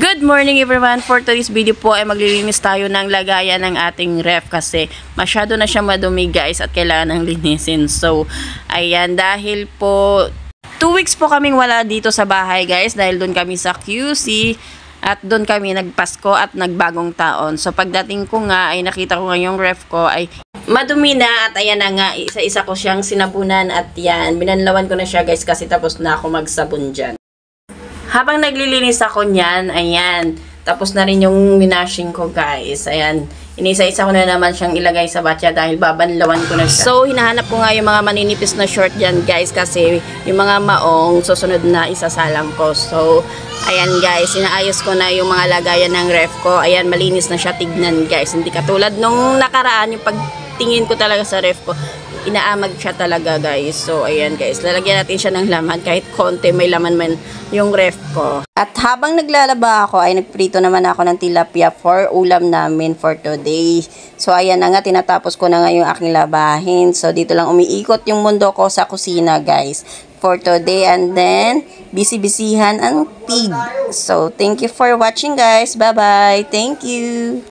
Good morning everyone! For today's video po ay maglilinis tayo ng lagayan ng ating ref kasi masyado na siya madumi guys at kailangan ng linisin. So, ayan, dahil po 2 weeks po kaming wala dito sa bahay guys dahil doon kami sa QC at doon kami nagpasko at nagbagong taon. So, pagdating ko nga ay nakita ko nga yung ref ko ay madumi na at ayan na nga, isa-isa ko siyang sinabunan at yan, binanlawan ko na siya guys kasi tapos na ako magsabon dyan. Habang naglilinis ako niyan, ayan, tapos na rin yung minashing ko guys. Ayan, inisa-isa ko na naman siyang ilagay sa batya dahil babanlawan ko na siya. So, hinahanap ko nga yung mga maninipis na short dyan guys kasi yung mga maong susunod na isasalang ko. So, ayan guys, inaayos ko na yung mga lagayan ng ref ko. Ayan, malinis na siya tignan guys. Hindi katulad nung nakaraan, yung pagtingin ko talaga sa ref ko, inaamag siya talaga guys. So ayan guys, lalagyan natin siya ng laman kahit konti may laman man yung ref ko. At habang naglalaba ako ay nagprito naman ako ng tilapia for ulam namin for today. So ayan na nga, tinatapos ko na nga yung aking labahin. So dito lang umiikot yung mundo ko sa kusina guys for today, and then busy-busyhan ang pig. So thank you for watching guys. Bye bye. Thank you.